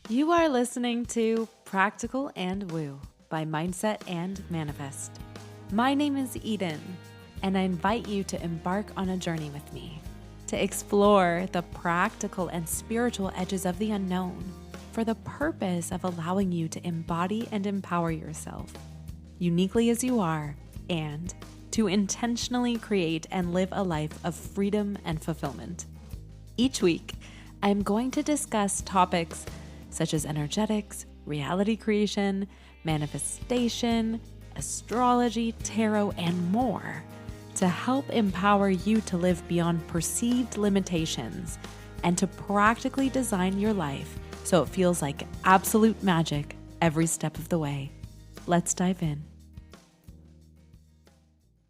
You are listening to Practical and Woo by Mindset and Manifest. My name is Eden, and I invite you to embark on a journey with me to explore the practical and spiritual edges of the unknown for the purpose of allowing you to embody and empower yourself uniquely as you are and to intentionally create and live a life of freedom and fulfillment. Each week, I am going to discuss topics such as energetics, reality creation, manifestation, astrology, tarot, and more to help empower you to live beyond perceived limitations and to practically design your life so it feels like absolute magic every step of the way. Let's dive in.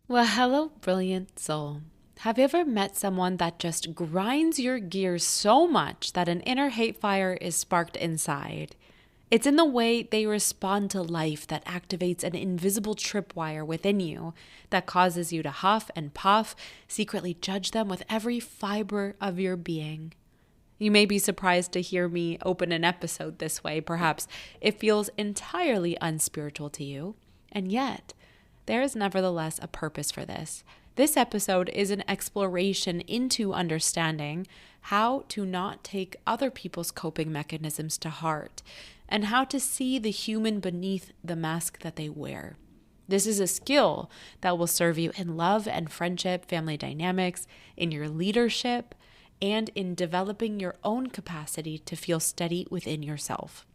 Well, hello, brilliant soul. Have you ever met someone that just grinds your gears so much that an inner hate fire is sparked inside? It's in the way they respond to life that activates an invisible tripwire within you that causes you to huff and puff, secretly judge them with every fiber of your being. You may be surprised to hear me open an episode this way. Perhaps it feels entirely unspiritual to you, and yet there is nevertheless a purpose for this. This episode is an exploration into understanding how to not take other people's coping mechanisms to heart and how to see the human beneath the mask that they wear. This is a skill that will serve you in love and friendship, family dynamics, in your leadership, and in developing your own capacity to feel steady within yourself.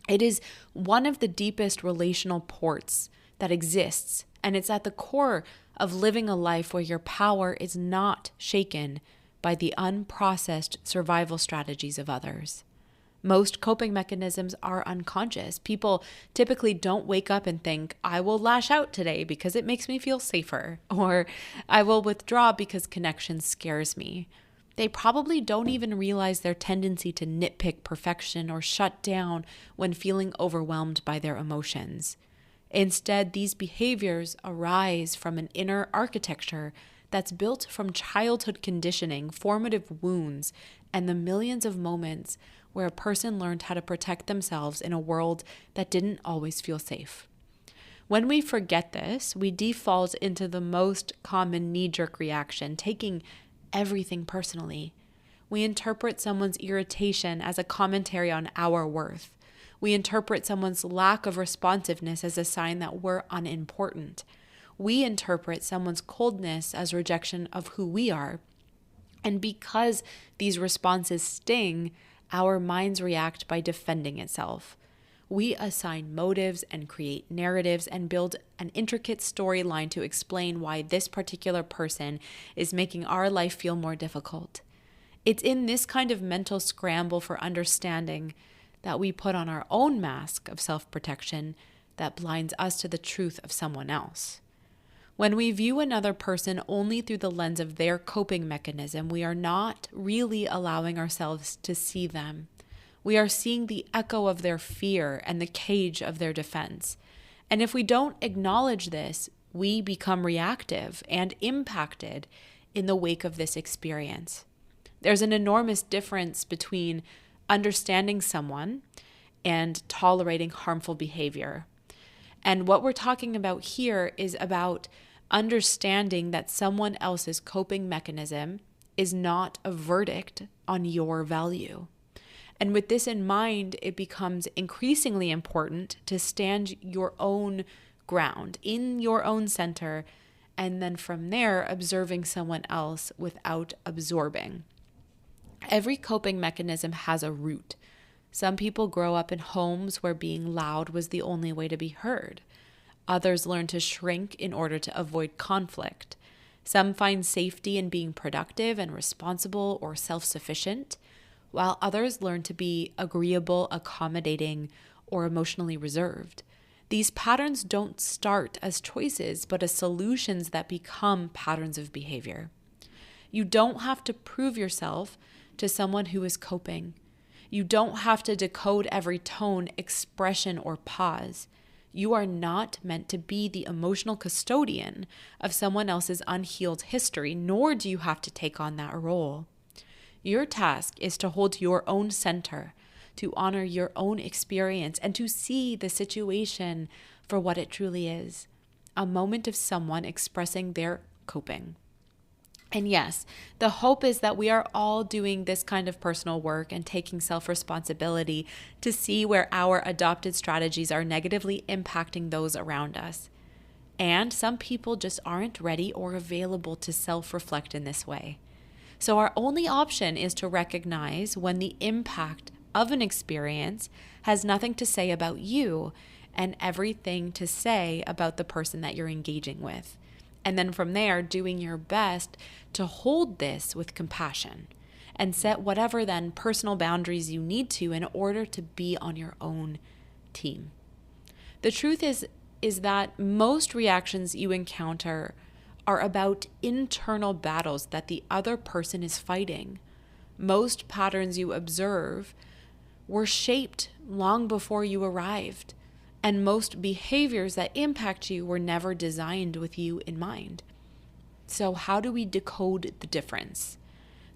It is one of the deepest relational ports that exists, and it's at the core of living a life where your power is not shaken by the unprocessed survival strategies of others. Most coping mechanisms are unconscious. People typically don't wake up and think, I will lash out today because it makes me feel safer, or I will withdraw because connection scares me. They probably don't even realize their tendency to nitpick perfection or shut down when feeling overwhelmed by their emotions. Instead, these behaviors arise from an inner architecture that's built from childhood conditioning, formative wounds, and the millions of moments where a person learned how to protect themselves in a world that didn't always feel safe. When we forget this, we default into the most common knee-jerk reaction, taking everything personally. We interpret someone's irritation as a commentary on our worth. We interpret someone's lack of responsiveness as a sign that we're unimportant. We interpret someone's coldness as rejection of who we are. And because these responses sting, our minds react by defending itself. We assign motives and create narratives and build an intricate storyline to explain why this particular person is making our life feel more difficult. It's in this kind of mental scramble for understanding that we put on our own mask of self-protection that blinds us to the truth of someone else. When we view another person only through the lens of their coping mechanism, we are not really allowing ourselves to see them. We are seeing the echo of their fear and the cage of their defense. And if we don't acknowledge this, we become reactive and impacted in the wake of this experience. There's an enormous difference between understanding someone and tolerating harmful behavior. And what we're talking about here is about understanding that someone else's coping mechanism is not a verdict on your value. And with this in mind, it becomes increasingly important to stand your own ground in your own center, and then from there, observing someone else without absorbing. Every coping mechanism has a root. Some people grow up in homes where being loud was the only way to be heard. Others learn to shrink in order to avoid conflict. Some find safety in being productive and responsible or self-sufficient, while others learn to be agreeable, accommodating, or emotionally reserved. These patterns don't start as choices, but as solutions that become patterns of behavior. You don't have to prove yourself to someone who is coping. You don't have to decode every tone, expression, or pause. You are not meant to be the emotional custodian of someone else's unhealed history, nor do you have to take on that role. Your task is to hold your own center, to honor your own experience, and to see the situation for what it truly is, a moment of someone expressing their coping. And yes, the hope is that we are all doing this kind of personal work and taking self-responsibility to see where our adopted strategies are negatively impacting those around us. And some people just aren't ready or available to self-reflect in this way. So our only option is to recognize when the impact of an experience has nothing to say about you and everything to say about the person that you're engaging with. And then from there, doing your best to hold this with compassion and set whatever then personal boundaries you need to in order to be on your own team. The truth is that most reactions you encounter are about internal battles that the other person is fighting. Most patterns you observe were shaped long before you arrived. And most behaviors that impact you were never designed with you in mind. So how do we decode the difference?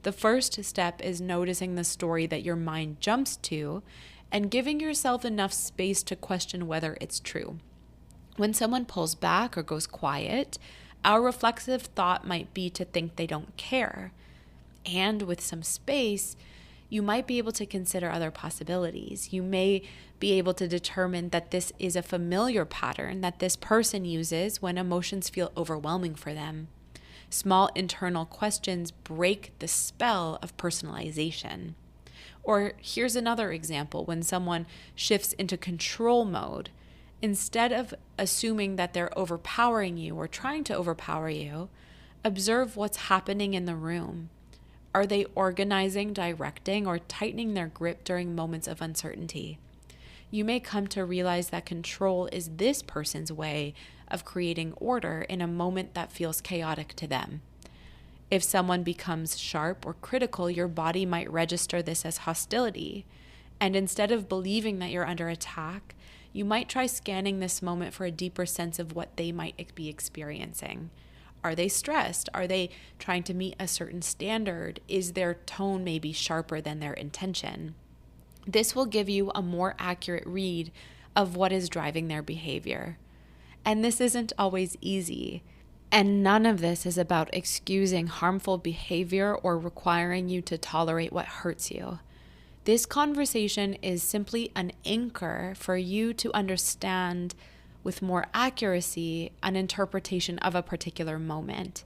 The first step is noticing the story that your mind jumps to and giving yourself enough space to question whether it's true. When someone pulls back or goes quiet, our reflexive thought might be to think they don't care. And with some space, you might be able to consider other possibilities. You may be able to determine that this is a familiar pattern that this person uses when emotions feel overwhelming for them. Small internal questions break the spell of personalization. Or here's another example: when someone shifts into control mode, instead of assuming that they're overpowering you or trying to overpower you, observe what's happening in the room. Are they organizing, directing, or tightening their grip during moments of uncertainty? You may come to realize that control is this person's way of creating order in a moment that feels chaotic to them. If someone becomes sharp or critical, your body might register this as hostility. And instead of believing that you're under attack, you might try scanning this moment for a deeper sense of what they might be experiencing. Are they stressed? Are they trying to meet a certain standard? Is their tone maybe sharper than their intention? This will give you a more accurate read of what is driving their behavior. And this isn't always easy. And none of this is about excusing harmful behavior or requiring you to tolerate what hurts you. This conversation is simply an anchor for you to understand with more accuracy an interpretation of a particular moment.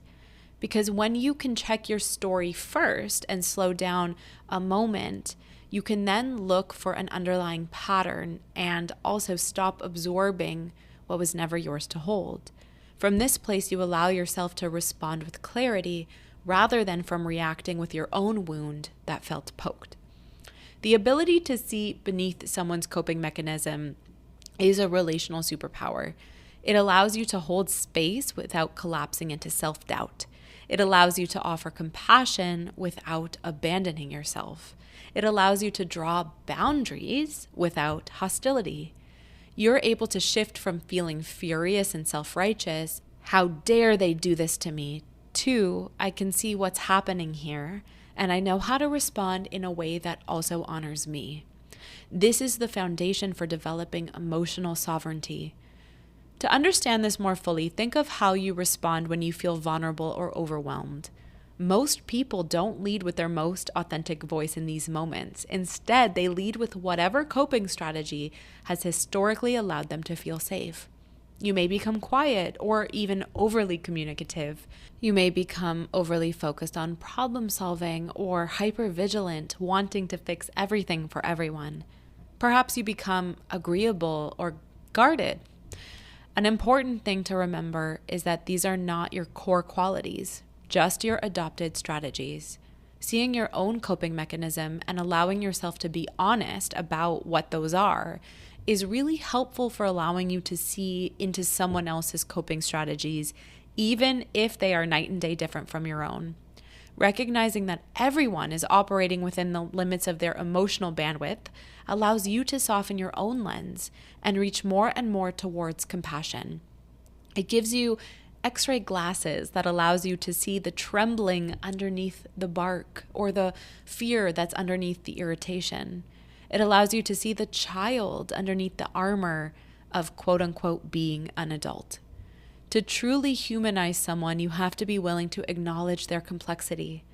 Because when you can check your story first and slow down a moment, you can then look for an underlying pattern and also stop absorbing what was never yours to hold. From this place, you allow yourself to respond with clarity rather than from reacting with your own wound that felt poked. The ability to see beneath someone's coping mechanism is a relational superpower. It allows you to hold space without collapsing into self-doubt. It allows you to offer compassion without abandoning yourself. It allows you to draw boundaries without hostility. You're able to shift from feeling furious and self-righteous, how dare they do this to me, to I can see what's happening here, and I know how to respond in a way that also honors me. This is the foundation for developing emotional sovereignty. To understand this more fully, think of how you respond when you feel vulnerable or overwhelmed. Most people don't lead with their most authentic voice in these moments. Instead, they lead with whatever coping strategy has historically allowed them to feel safe. You may become quiet or even overly communicative. You may become overly focused on problem solving or hypervigilant, wanting to fix everything for everyone. Perhaps you become agreeable or guarded. An important thing to remember is that these are not your core qualities, just your adopted strategies. Seeing your own coping mechanism and allowing yourself to be honest about what those are is really helpful for allowing you to see into someone else's coping strategies, even if they are night and day different from your own. Recognizing that everyone is operating within the limits of their emotional bandwidth allows you to soften your own lens and reach more and more towards compassion. It gives you X-ray glasses that allows you to see the trembling underneath the bark or the fear that's underneath the irritation. It allows you to see the child underneath the armor of quote unquote being an adult. To truly humanize someone, you have to be willing to acknowledge their complexity.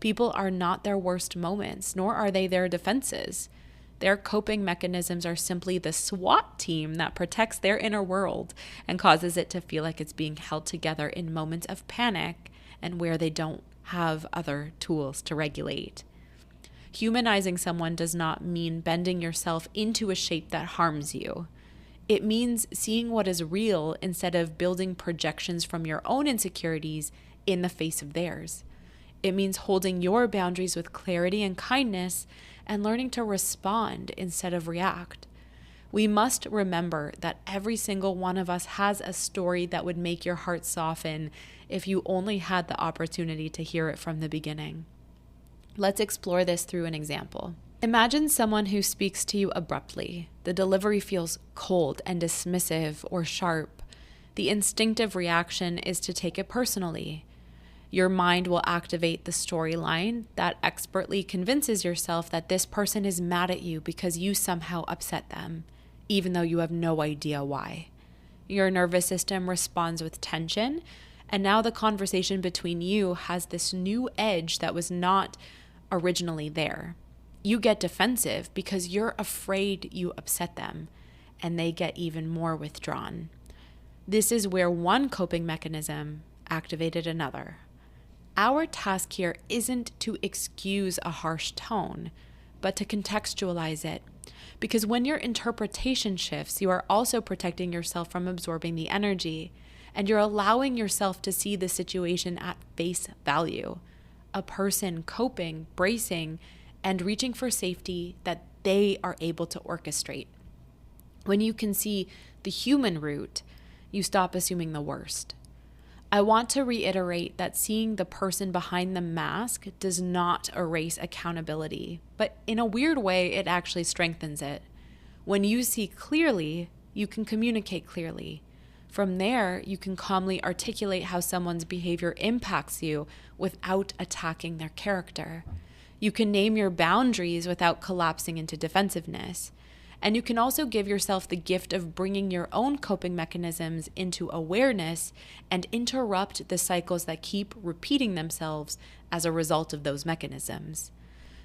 People are not their worst moments, nor are they their defenses. Their coping mechanisms are simply the SWAT team that protects their inner world and causes it to feel like it's being held together in moments of panic and where they don't have other tools to regulate. Humanizing someone does not mean bending yourself into a shape that harms you. It means seeing what is real instead of building projections from your own insecurities in the face of theirs. It means holding your boundaries with clarity and kindness and learning to respond instead of react. We must remember that every single one of us has a story that would make your heart soften if you only had the opportunity to hear it from the beginning. Let's explore this through an example. Imagine someone who speaks to you abruptly. The delivery feels cold and dismissive or sharp. The instinctive reaction is to take it personally. Your mind will activate the storyline that expertly convinces yourself that this person is mad at you because you somehow upset them, even though you have no idea why. Your nervous system responds with tension, and now the conversation between you has this new edge that was not originally there. You get defensive because you're afraid you upset them, and they get even more withdrawn. This is where one coping mechanism activated another. Our task here isn't to excuse a harsh tone, but to contextualize it. Because when your interpretation shifts, you are also protecting yourself from absorbing the energy, and you're allowing yourself to see the situation at face value. A person coping, bracing, and reaching for safety that they are able to orchestrate. When you can see the human root, you stop assuming the worst. I want to reiterate that seeing the person behind the mask does not erase accountability, but in a weird way, it actually strengthens it. When you see clearly, you can communicate clearly. From there, you can calmly articulate how someone's behavior impacts you without attacking their character. You can name your boundaries without collapsing into defensiveness. And you can also give yourself the gift of bringing your own coping mechanisms into awareness and interrupt the cycles that keep repeating themselves as a result of those mechanisms.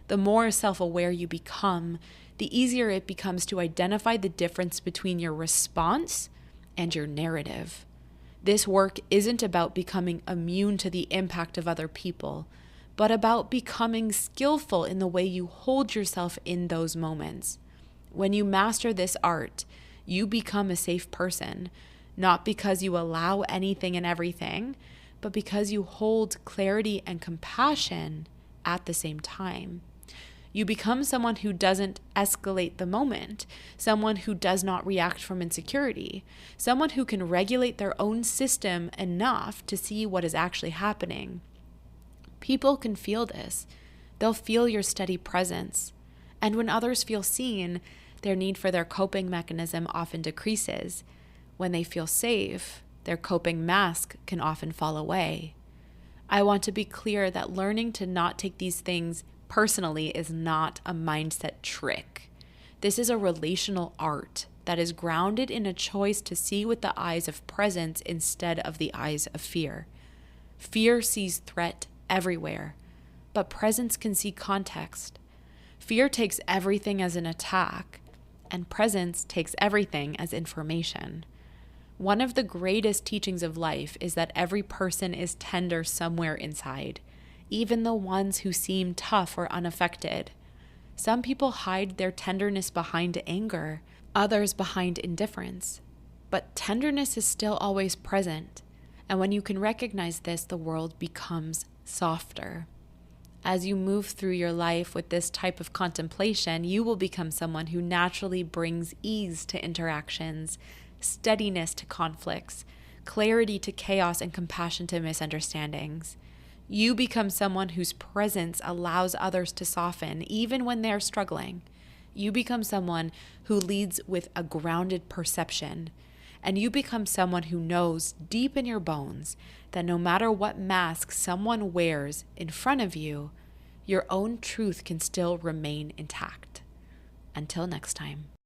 The more self-aware you become, the easier it becomes to identify the difference between your response and your narrative. This work isn't about becoming immune to the impact of other people, but about becoming skillful in the way you hold yourself in those moments. When you master this art, you become a safe person, not because you allow anything and everything, but because you hold clarity and compassion at the same time. You become someone who doesn't escalate the moment, someone who does not react from insecurity, someone who can regulate their own system enough to see what is actually happening. People can feel this. They'll feel your steady presence. And when others feel seen, their need for their coping mechanism often decreases. When they feel safe, their coping mask can often fall away. I want to be clear that learning to not take these things personally is not a mindset trick. This is a relational art that is grounded in a choice to see with the eyes of presence instead of the eyes of fear. Fear sees threat everywhere, but presence can see context. Fear takes everything as an attack, and presence takes everything as information. One of the greatest teachings of life is that every person is tender somewhere inside, even the ones who seem tough or unaffected. Some people hide their tenderness behind anger, others behind indifference. But tenderness is still always present, and when you can recognize this, the world becomes softer. As you move through your life with this type of contemplation, you will become someone who naturally brings ease to interactions, steadiness to conflicts, clarity to chaos, and compassion to misunderstandings. You become someone whose presence allows others to soften, even when they're struggling. You become someone who leads with a grounded perception. And you become someone who knows deep in your bones that no matter what mask someone wears in front of you, your own truth can still remain intact. Until next time.